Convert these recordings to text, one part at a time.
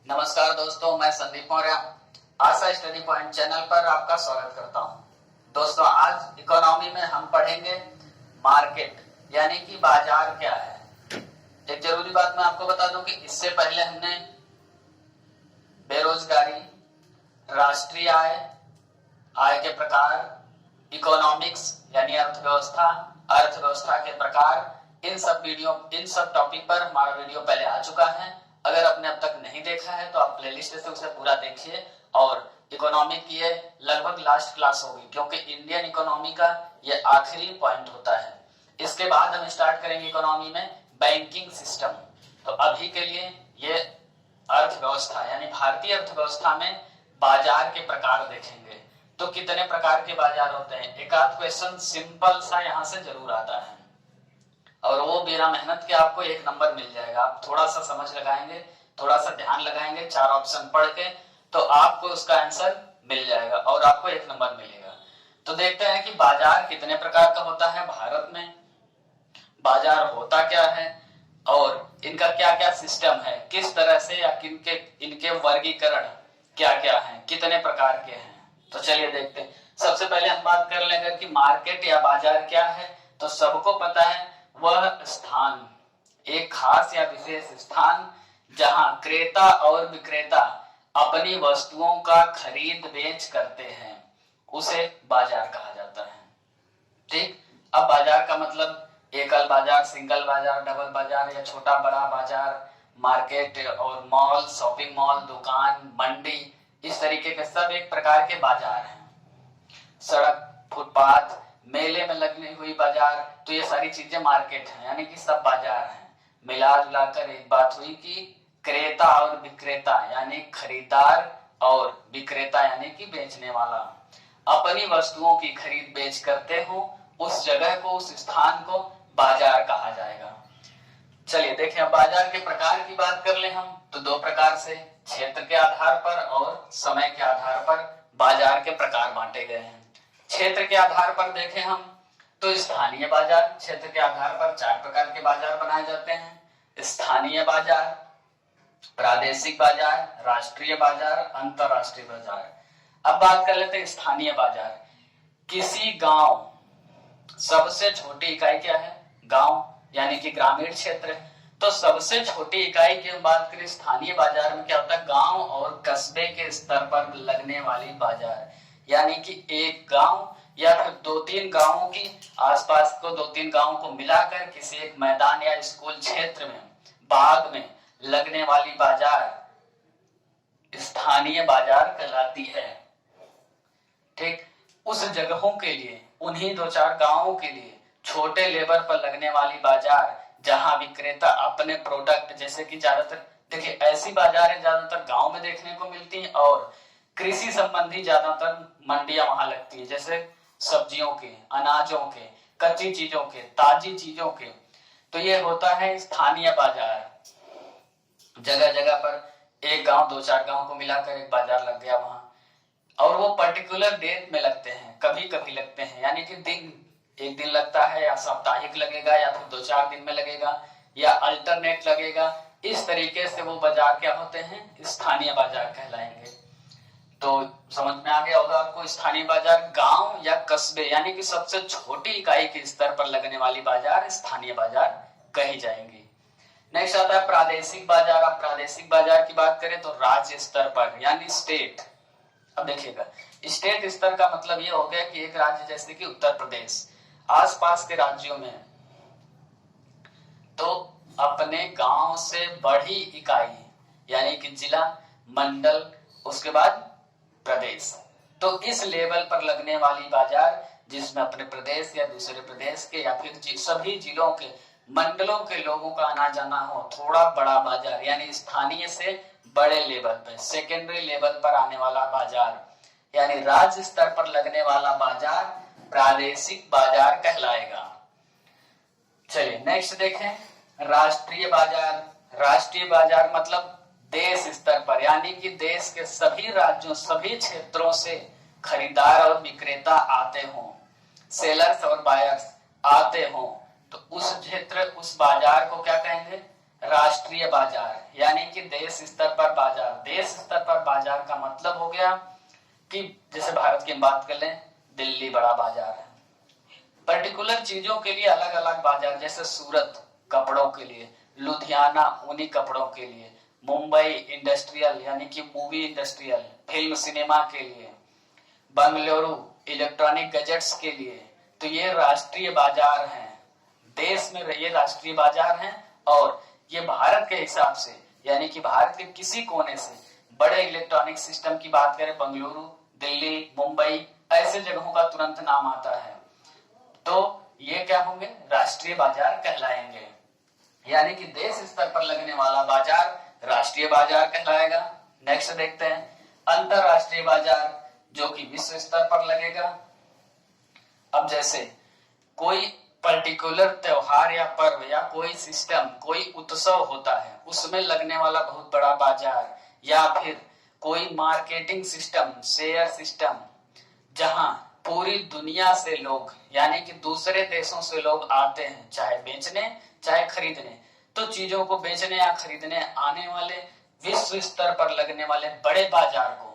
नमस्कार दोस्तों, मैं संदीप मौर्य आशा स्टडी पॉइंट चैनल पर आपका स्वागत करता हूं। दोस्तों, आज इकोनॉमी में हम पढ़ेंगे मार्केट यानी कि बाजार क्या है। एक जरूरी बात मैं आपको बता दूं कि इससे पहले हमने बेरोजगारी, राष्ट्रीय आय, आय के प्रकार, इकोनॉमिक्स यानी अर्थव्यवस्था, अर्थव्यवस्था के प्रकार, इन सब टॉपिक पर हमारा वीडियो पहले आ चुका है। अगर आपने अब तक नहीं देखा है तो आप प्लेलिस्ट से उसे पूरा देखिए और इकोनॉमी की ये लगभग लास्ट क्लास होगी, क्योंकि इंडियन इकोनॉमी का ये आखिरी पॉइंट होता है। इसके बाद हम स्टार्ट करेंगे इकोनॉमी में बैंकिंग सिस्टम। तो अभी के लिए ये अर्थव्यवस्था यानी भारतीय अर्थव्यवस्था में बाजार के प्रकार देखेंगे। तो कितने प्रकार के बाजार होते हैं, एक आध क्वेश्चन सिंपल सा यहाँ से जरूर आता है और वो बिना मेहनत के आपको एक नंबर मिल जाएगा। आप थोड़ा सा समझ लगाएंगे, थोड़ा सा ध्यान लगाएंगे, 4 ऑप्शन पढ़ के, तो आपको उसका आंसर मिल जाएगा और आपको एक नंबर मिलेगा। तो देखते हैं कि बाजार कितने प्रकार का होता है भारत में, बाजार होता क्या है और इनका क्या क्या सिस्टम है, किस तरह से या इनके वर्गीकरण क्या क्या है, कितने प्रकार के हैं। तो चलिए देखते हैं। सबसे पहले हम बात कर लेंगे कि मार्केट या बाजार क्या है। तो सबको पता है वह स्थान, एक खास या विशेष स्थान जहां क्रेता और विक्रेता अपनी वस्तुओं का खरीद बेच करते हैं, उसे बाजार कहा जाता है। ठीक, अब बाजार का मतलब एकल बाजार, सिंगल बाजार, डबल बाजार या छोटा बड़ा बाजार, मार्केट और मॉल, शॉपिंग मॉल, दुकान, मंडी, इस तरीके के सब एक प्रकार के बाजार हैं। सड़क, फुटपाथ, मेले में लगी हुई बाजार, तो ये सारी चीजें मार्केट हैं, यानी कि सब बाजार हैं। मिला जुलाकर एक बात हुई कि क्रेता और विक्रेता यानी खरीदार और विक्रेता यानी कि बेचने वाला अपनी वस्तुओं की खरीद बेच करते हो, उस जगह को, उस स्थान को बाजार कहा जाएगा। चलिए देखें, अब बाजार के प्रकार की बात कर ले हम तो 2 प्रकार से, क्षेत्र के आधार पर और समय के आधार पर बाजार के प्रकार बांटे गए हैं। क्षेत्र के आधार पर देखें हम तो स्थानीय बाजार, क्षेत्र के आधार पर 4 प्रकार के बाजार बनाए जाते हैं। स्थानीय बाजार, प्रादेशिक बाजार, राष्ट्रीय बाजार, अंतरराष्ट्रीय बाजार। अब बात कर लेते हैं स्थानीय बाजार। किसी गांव, सबसे छोटी इकाई क्या है, गांव यानी कि ग्रामीण क्षेत्र। तो सबसे छोटी इकाई की हम बात करें स्थानीय बाजार में क्या होता है, गांव और कस्बे के स्तर पर लगने वाली बाजार, यानी कि एक गांव या फिर 2-3 गांवों की आसपास को 2-3 गांवों को मिलाकर किसी एक मैदान या स्कूल क्षेत्र में, बाग में लगने वाली बाजार स्थानीय बाजार कहलाती है। ठीक, उस जगहों के लिए, उन्हीं 2-4 गांवों के लिए छोटे लेबर पर लगने वाली बाजार, जहां विक्रेता अपने प्रोडक्ट, जैसे कि ज्यादातर देखिए ऐसी बाजारें ज्यादातर गांव में देखने को मिलती हैं और कृषि संबंधी ज्यादातर मंडियां वहां लगती है, जैसे सब्जियों के, अनाजों के, कच्ची चीजों के, ताजी चीजों के। तो ये होता है स्थानीय बाजार। जगह जगह पर एक गांव 2-4 गांव को मिलाकर एक बाजार लग गया वहां, और वो पर्टिकुलर डेट में लगते हैं, कभी कभी लगते हैं, यानी कि एक दिन लगता है या साप्ताहिक लगेगा या फिर 2-4 दिन में लगेगा या अल्टरनेट लगेगा। इस तरीके से वो बाजार क्या होते हैं, स्थानीय बाजार कहलाएंगे। तो समझ में आ गया होगा आपको, स्थानीय बाजार गांव या कस्बे यानी कि सबसे छोटी इकाई के स्तर पर लगने वाली बाजार स्थानीय बाजार कही जाएंगी। नेक्स्ट आता है प्रादेशिक बाजार। अब प्रादेशिक बाजार की बात करें तो राज्य स्तर पर यानी स्टेट। अब देखिएगा, स्टेट स्तर का मतलब ये हो गया कि एक राज्य जैसे कि उत्तर प्रदेश, आसपास के राज्यों में तो अपने गांव से बड़ी इकाई यानी कि जिला, मंडल, उसके बाद प्रदेश, तो इस लेवल पर लगने वाली बाजार जिसमें अपने प्रदेश या दूसरे प्रदेश के या फिर सभी जिलों के, मंडलों के लोगों का आना जाना हो, थोड़ा बड़ा बाजार यानी स्थानीय से बड़े लेवल पे, सेकेंडरी लेवल पर आने वाला बाजार यानी राज्य स्तर पर लगने वाला बाजार प्रादेशिक बाजार कहलाएगा। चलिए नेक्स्ट देखें, राष्ट्रीय बाजार। राष्ट्रीय बाजार मतलब देश स्तर पर, यानी कि देश के सभी राज्यों, सभी क्षेत्रों से खरीदार और विक्रेता आते हों, सेलर्स और बायर्स आते हों, तो उस क्षेत्र, उस बाजार को क्या कहेंगे, राष्ट्रीय बाजार यानी कि देश स्तर पर बाजार। देश स्तर पर बाजार का मतलब हो गया कि जैसे भारत की बात कर लें, दिल्ली बड़ा बाजार है। पर्टिकुलर चीजों के लिए अलग अलग बाजार, जैसे सूरत कपड़ों के लिए, लुधियाना ऊनी कपड़ों के लिए, मुंबई इंडस्ट्रियल यानी कि मूवी इंडस्ट्रियल फिल्म सिनेमा के लिए, बंगलुरु इलेक्ट्रॉनिक गैजेट्स के लिए। तो ये राष्ट्रीय बाजार हैं, देश में ये राष्ट्रीय बाजार हैं। और ये भारत के हिसाब से यानी कि भारत के किसी कोने से बड़े इलेक्ट्रॉनिक सिस्टम की बात करें, बंगलुरु, दिल्ली, मुंबई ऐसे जगहों का तुरंत नाम आता है। तो ये क्या होंगे? राष्ट्रीय बाजार कहलाएंगे। यानी कि देश स्तर पर लगने वाला बाजार राष्ट्रीय बाजार कहलाएगा। नेक्स्ट देखते हैं अंतरराष्ट्रीय बाजार, जो कि विश्व स्तर पर लगेगा। अब जैसे कोई पर्टिकुलर त्योहार या पर्व या कोई सिस्टम, कोई उत्सव होता है, उसमें लगने वाला बहुत बड़ा बाजार, या फिर कोई मार्केटिंग सिस्टम, शेयर सिस्टम, जहां पूरी दुनिया से लोग यानी कि दूसरे देशों से लोग आते हैं, चाहे बेचने चाहे खरीदने। तो चीजों को बेचने या खरीदने आने वाले विश्व स्तर पर लगने वाले बड़े बाजार को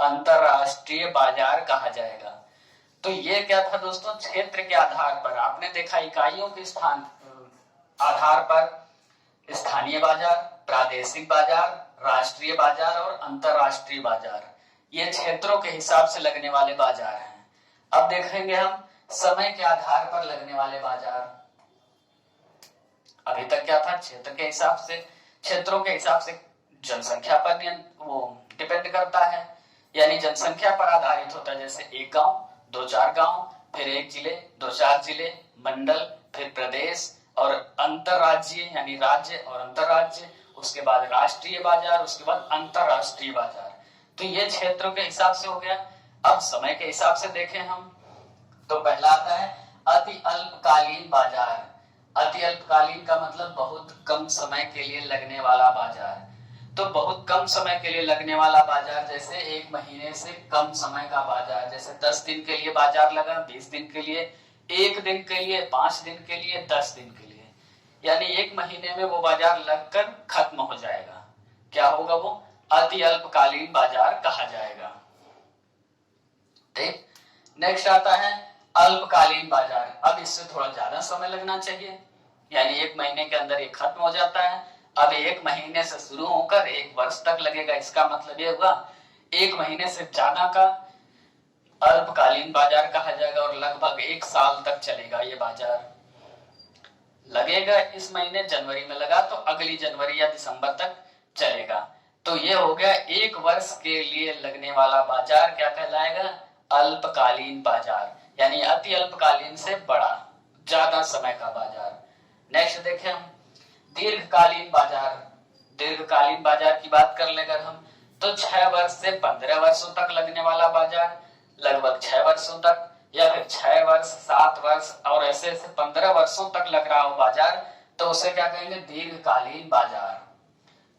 अंतरराष्ट्रीय बाजार कहा जाएगा। तो ये क्या था दोस्तों? क्षेत्र के आधार पर आपने देखा, इकाइयों के स्थान आधार पर स्थानीय बाजार, प्रादेशिक बाजार, राष्ट्रीय बाजार और अंतरराष्ट्रीय बाजार, ये क्षेत्रों के हिसाब से लगने वाले बाजार हैं। अब देखेंगे हम समय के आधार पर लगने वाले बाजार। अभी तक क्या था? क्षेत्र के हिसाब से, क्षेत्रों के हिसाब से जनसंख्या पर वो डिपेंड करता है, यानी जनसंख्या पर आधारित होता है। जैसे एक गांव, दो चार गांव, फिर एक जिले, दो चार जिले, मंडल, फिर प्रदेश और अंतरराज्यीय यानी राज्य और अंतरराज्य, उसके बाद राष्ट्रीय बाजार, उसके बाद अंतरराष्ट्रीय बाजार। तो ये क्षेत्रों के हिसाब से हो गया। अब समय के हिसाब से देखें हम, तो पहला आता है अति अल्पकालीन बाजार। अति अल्पकालीन का मतलब बहुत कम समय के लिए लगने वाला बाजार। तो बहुत कम समय के लिए लगने वाला बाजार, जैसे एक महीने से कम समय का बाजार, जैसे 10 दिन के लिए बाजार लगा, 20 दिन के लिए, 1 दिन के लिए, 5 दिन के लिए, 10 दिन के लिए, यानी 1 महीने में वो बाजार लगकर खत्म हो जाएगा। क्या होगा? वो अति अल्पकालीन बाजार कहा जाएगा। ठीक। नेक्स्ट आता है अल्पकालीन बाजार। अब इससे थोड़ा ज्यादा समय लगना चाहिए, यानी 1 महीने के अंदर ये खत्म हो जाता है। अब 1 महीने से शुरू होकर 1 वर्ष तक लगेगा। इसका मतलब ये हुआ 1 महीने से ज्यादा का अल्पकालीन बाजार कहा जाएगा और लगभग 1 साल तक चलेगा ये बाजार। लगेगा इस महीने जनवरी में लगा तो अगली जनवरी या दिसंबर तक चलेगा। तो ये हो गया 1 वर्ष के लिए लगने वाला बाजार क्या कहलाएगा? अल्पकालीन बाजार, यानी अति अल्पकालीन से बड़ा, ज्यादा समय का बाजार। नेक्स्ट देखें हम दीर्घकालीन बाजार। दीर्घकालीन बाजार की बात कर ले अगर हम, तो 6 वर्ष से 15 वर्षों तक लगने वाला बाजार, लगभग 6 वर्षों तक, या फिर 6 वर्ष, 7 वर्ष और ऐसे 15 वर्षों तक लग रहा हो बाजार, तो उसे क्या कहेंगे? दीर्घकालीन बाजार।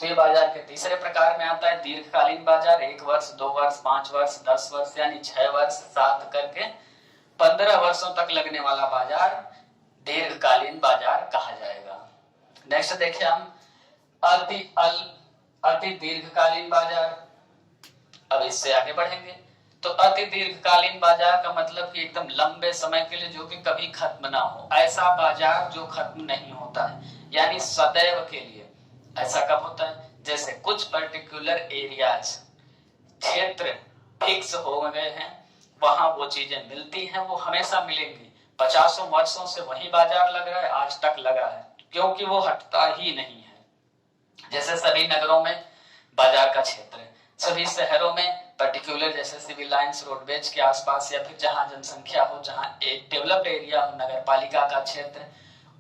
तो ये बाजार के तीसरे प्रकार में आता है दीर्घकालीन बाजार। 1 वर्ष, 2 वर्ष, 5 वर्ष, 10 वर्ष, यानी 6 वर्ष, 7 करके 15 वर्षों तक लगने वाला बाजार दीर्घकालीन बाजार कहा जाएगा। नेक्स्ट देखिए हम अति दीर्घकालीन बाजार। अब इससे आगे बढ़ेंगे तो अति दीर्घकालीन बाजार का मतलब कि एकदम लंबे समय के लिए, जो कि कभी खत्म ना हो, ऐसा बाजार जो खत्म नहीं होता है, यानी सदैव के लिए। ऐसा कब होता है? जैसे कुछ पर्टिकुलर एरियाज, क्षेत्र फिक्स हो गए हैं, वहां वो चीजें मिलती हैं, वो हमेशा मिलेंगी। 50 वर्षों से वही बाजार लग रहा है, आज तक लगा है, क्योंकि वो हटता ही नहीं है। जैसे सभी नगरों में बाजार का क्षेत्र है, सभी शहरों में पर्टिकुलर, जैसे सिविल लाइंस, रोडवेज के आसपास या फिर जहां जनसंख्या हो, जहां एक डेवलप्ड एरिया हो, नगर पालिका का क्षेत्र,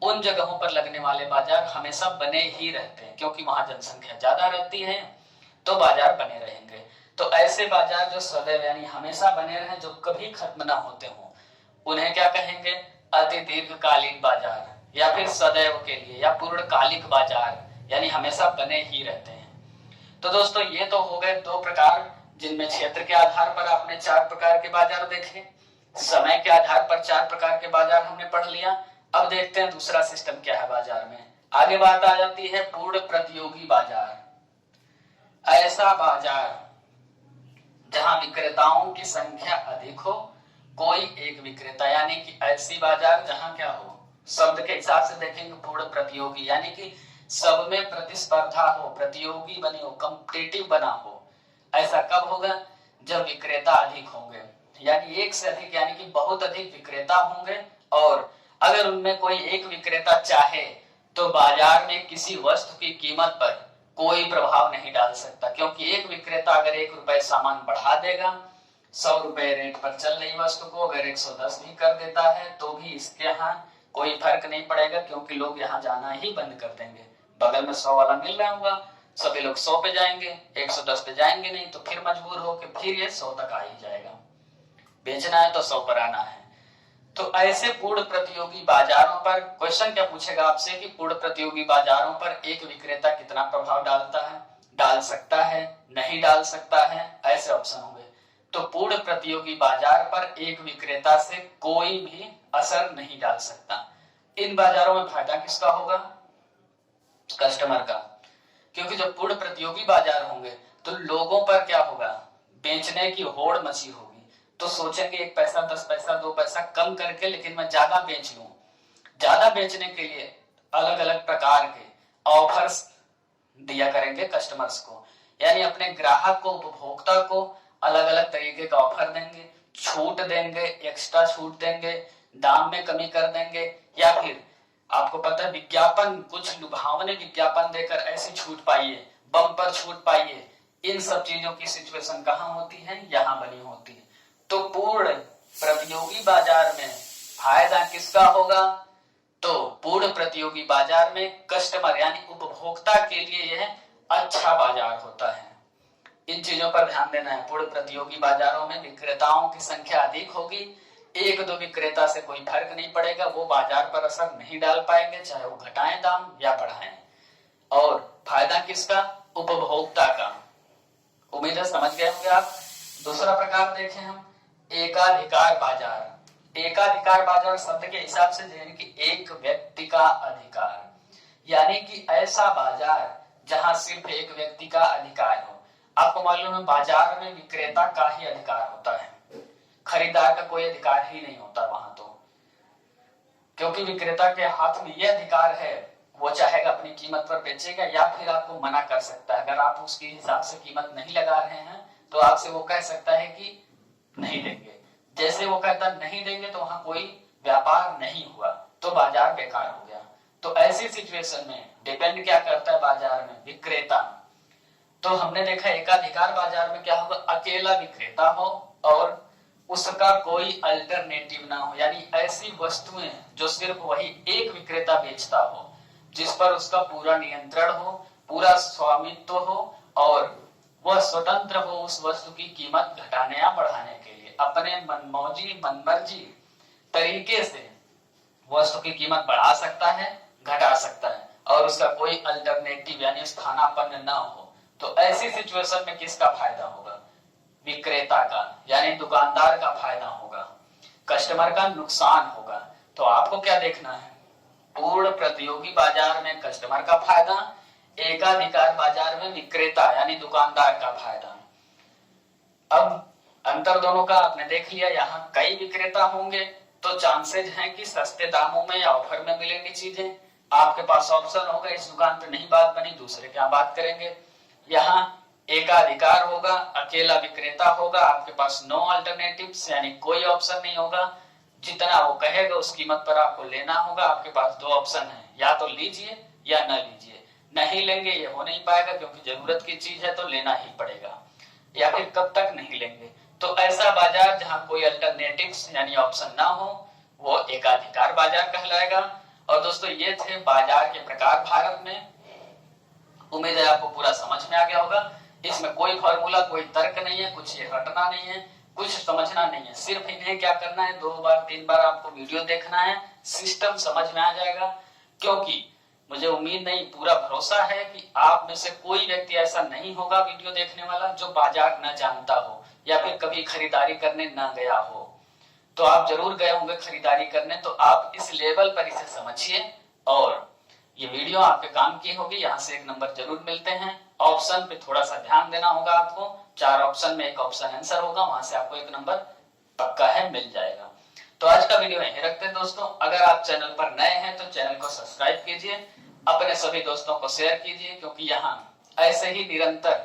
उन जगहों पर लगने वाले बाजार हमेशा बने ही रहते हैं, क्योंकि वहां जनसंख्या ज्यादा रहती है, तो बाजार बने रहेंगे। तो ऐसे बाजार जो सदैव यानी हमेशा बने रहे, जो कभी खत्म ना होते हो, उन्हें क्या कहेंगे? अति दीर्घकालीन बाजार, या फिर सदैव के लिए, या पूर्णकालिक बाजार, यानी हमेशा बने ही रहते हैं। तो दोस्तों ये तो हो गए 2 प्रकार, जिनमें क्षेत्र के आधार पर आपने 4 प्रकार के बाजार देखे, समय के आधार पर 4 प्रकार के बाजार हमने पढ़ लिया। अब देखते हैं दूसरा सिस्टम क्या है बाजार में, आगे बात आ जाती है पूर्ण प्रतियोगी बाजार। ऐसा बाजार जहां विक्रेताओं की संख्या अधिक हो, कोई एक विक्रेता, यानी कि ऐसी बाजार जहां क्या हो, शब्द के हिसाब से देखेंगे पूर्ण प्रतियोगी, यानी कि सब में प्रतिस्पर्धा हो, प्रतियोगी बने हो, कॉम्पिटिटिव बना हो। ऐसा कब होगा? जब विक्रेता अधिक होंगे, यानी एक से अधिक, यानी कि बहुत अधिक विक्रेता होंगे और अगर उनमें कोई एक विक्रेता चाहे तो बाजार में किसी वस्तु की कीमत पर कोई प्रभाव नहीं डाल सकता, क्योंकि एक विक्रेता अगर 1 रुपए सामान बढ़ा देगा, 100 रुपए रेट पर चल रही वस्तु को अगर 110 भी कर देता है तो भी इसके यहाँ कोई फर्क नहीं पड़ेगा, क्योंकि लोग यहाँ जाना ही बंद कर देंगे। बगल में 100 वाला मिल रहा होगा, सभी लोग 100 पे जाएंगे, 110 पे जाएंगे नहीं, तो फिर मजबूर होकर फिर ये 100 तक आ ही जाएगा। बेचना है तो 100 पर आना है। तो ऐसे पूर्ण प्रतियोगी बाजारों पर क्वेश्चन क्या पूछेगा आपसे कि पूर्ण प्रतियोगी बाजारों पर एक विक्रेता कितना प्रभाव डालता है, डाल सकता है, नहीं डाल सकता है, ऐसे ऑप्शन होंगे। तो पूर्ण प्रतियोगी बाजार पर एक विक्रेता से कोई भी असर नहीं डाल सकता। इन बाजारों में फायदा किसका होगा? कस्टमर का, क्योंकि जब पूर्ण प्रतियोगी बाजार होंगे तो लोगों पर क्या होगा? बेचने की होड़ मची होगी, तो सोचेंगे 1 पैसा 10 पैसा 2 पैसा कम करके लेकिन मैं ज्यादा बेच लूं। ज्यादा बेचने के लिए अलग अलग प्रकार के ऑफर्स दिया करेंगे कस्टमर्स को, यानी अपने ग्राहक को, उपभोक्ता को अलग अलग तरीके का ऑफर देंगे, छूट देंगे, एक्स्ट्रा छूट देंगे, दाम में कमी कर देंगे, या फिर आपको पता है विज्ञापन, कुछ लुभावने विज्ञापन देकर ऐसी छूट पाइए, बम्पर छूट पाइए। इन सब चीजों की सिचुएशन कहाँ होती है? यहाँ बनी होती है। तो पूर्ण प्रतियोगी बाजार में फायदा किसका होगा? तो पूर्ण प्रतियोगी बाजार में कस्टमर यानी उपभोक्ता के लिए यह अच्छा बाजार होता है। इन चीजों पर ध्यान देना है। पूर्ण प्रतियोगी बाजारों में विक्रेताओं की संख्या अधिक होगी, 1-2 विक्रेता से कोई फर्क नहीं पड़ेगा, वो बाजार पर असर नहीं डाल पाएंगे, चाहे वो घटाएं दाम या बढ़ाएं। और फायदा किसका? उपभोक्ता का। उम्मीद है समझ गए होंगे आप। दूसरा प्रकार देखें हम, एकाधिकार बाजार। एकाधिकार बाजार शब्द के हिसाब से यानी कि एक व्यक्ति का अधिकार, यानी कि ऐसा बाजार जहां सिर्फ एक व्यक्ति का अधिकार हो। आपको मालूम है बाजार में विक्रेता का ही अधिकार होता है, खरीदार का कोई अधिकार ही नहीं होता वहां, तो क्योंकि विक्रेता के हाथ में यह अधिकार है, वो चाहेगा अपनी कीमत पर बेचेगा या फिर आपको मना कर सकता है। अगर आप उसके हिसाब से कीमत नहीं लगा रहे हैं तो आपसे वो कह सकता है कि नहीं देंगे। जैसे वो कहता नहीं देंगे तो वहां कोई व्यापार नहीं हुआ, तो बाजार बेकार हो गया। तो ऐसी सिचुएशन में डिपेंड क्या करता है बाजार में? विक्रेता। तो हमने देखा एकाधिकार बाजार में क्या होगा? अकेला विक्रेता हो और उसका कोई अल्टरनेटिव ना हो, यानी ऐसी वस्तुएं जो सिर्फ वही एक विक्रेता बेचता हो, जिस पर उसका पूरा नियंत्रण हो, पूरा स्वामित्व हो और वह स्वतंत्र हो उस वस्तु की कीमत घटाने या बढ़ाने के लिए। अपने मनमौजी मनमर्जी तरीके से वस्तु की कीमत बढ़ा सकता है, घटा सकता है, और उसका कोई अल्टरनेटिव यानी स्थानापन्न ना हो। तो ऐसी सिचुएशन में किसका फायदा होगा? विक्रेता का, यानी दुकानदार का फायदा होगा, कस्टमर का नुकसान होगा। तो आपको क्या देखना है? पूर्ण प्रतियोगी बाजार में कस्टमर का फायदा, एकाधिकार बाजार में विक्रेता यानी दुकानदार का फायदा। अब अंतर दोनों का आपने देख लिया। यहाँ कई विक्रेता होंगे तो चांसेज हैं कि सस्ते दामों में या ऑफर में मिलेंगी चीजें। आपके पास ऑप्शन होगा, इस दुकान पे नहीं बात बनी, दूसरे क्या बात करेंगे। यहाँ एकाधिकार होगा, अकेला विक्रेता होगा, आपके पास नो अल्टरनेटिव्स यानी कोई ऑप्शन नहीं होगा। जितना वो कहेगा उस कीमत पर आपको लेना होगा। आपके पास 2 ऑप्शन है, या तो लीजिए या न लीजिए। नहीं लेंगे ये हो नहीं पाएगा, क्योंकि जरूरत की चीज है तो लेना ही पड़ेगा, या फिर कब तक नहीं लेंगे। तो ऐसा बाजार जहां कोई अल्टरनेटिव्स यानी ऑप्शन ना हो वो एकाधिकार बाजार कहलाएगा। और दोस्तों ये थे बाजार के प्रकार भारत में। उम्मीद है आपको पूरा समझ में आ गया होगा। इसमें कोई फॉर्मूला, कोई तर्क नहीं है, कुछ ये रटना नहीं है, कुछ समझना नहीं है। सिर्फ इन्हें क्या करना है, 2 बार 3 बार आपको वीडियो देखना है, सिस्टम समझ में आ जाएगा। क्योंकि मुझे उम्मीद नहीं, पूरा भरोसा है कि आप में से कोई व्यक्ति ऐसा नहीं होगा वीडियो देखने वाला जो बाजार न जानता हो या फिर कभी खरीदारी करने न गया हो। तो आप जरूर गए होंगे खरीदारी करने, तो आप इस लेवल पर इसे समझिए और ये वीडियो आपके काम की होगी, यहाँ से एक नंबर जरूर मिलते हैं। ऑप्शन पे थोड़ा सा ध्यान देना होगा आपको, 4 ऑप्शन में एक ऑप्शन आंसर होगा, वहां से आपको एक नंबर पक्का है मिल जाएगा। तो आज का वीडियो यहीं रखते हैं दोस्तों। अगर आप चैनल पर नए हैं तो चैनल को सब्सक्राइब कीजिए, अपने सभी दोस्तों को शेयर कीजिए, क्योंकि यहाँ ऐसे ही निरंतर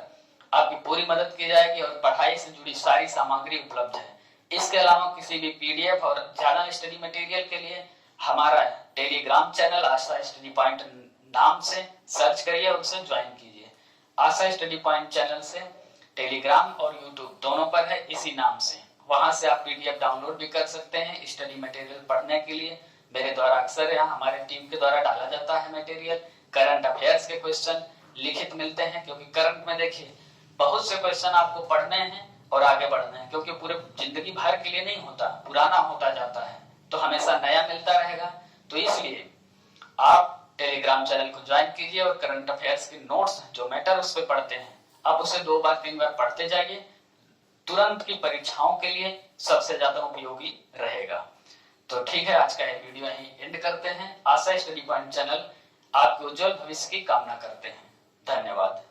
आपकी पूरी मदद की जाएगी और पढ़ाई से जुड़ी सारी सामग्री उपलब्ध है। इसके अलावा किसी भी पीडीएफ और ज्यादा स्टडी मटेरियल के लिए हमारा टेलीग्राम चैनल आशा स्टडी पॉइंट नाम से सर्च करिए, उसे ज्वाइन कीजिए। आशा स्टडी पॉइंट चैनल से टेलीग्राम और यूट्यूब दोनों पर है इसी नाम से, वहां से आप पीडीएफ डाउनलोड भी कर सकते हैं स्टडी मटेरियल पढ़ने के लिए। मेरे द्वारा अक्सर यहाँ हमारे टीम के द्वारा डाला जाता है मटेरियल। करंट अफेयर्स के क्वेश्चन लिखित मिलते हैं, क्योंकि करंट में देखिए बहुत से क्वेश्चन आपको पढ़ने हैं और आगे बढ़ना है, क्योंकि पूरे जिंदगी भर के लिए नहीं होता, पुराना होता जाता है, तो हमेशा नया मिलता रहेगा। तो इसलिए आप टेलीग्राम चैनल को ज्वाइन कीजिए और करंट अफेयर्स के नोट्स जो मैटर उस पर पढ़ते हैं, आप उसे 2 बार 3 बार पढ़ते जाइए, तुरंत की परीक्षाओं के लिए सबसे ज्यादा उपयोगी रहेगा। तो ठीक है, आज का ये वीडियो यहीं एंड करते हैं। आशा स्टडी पॉइंट चैनल आपके उज्जवल भविष्य की कामना करते हैं। धन्यवाद।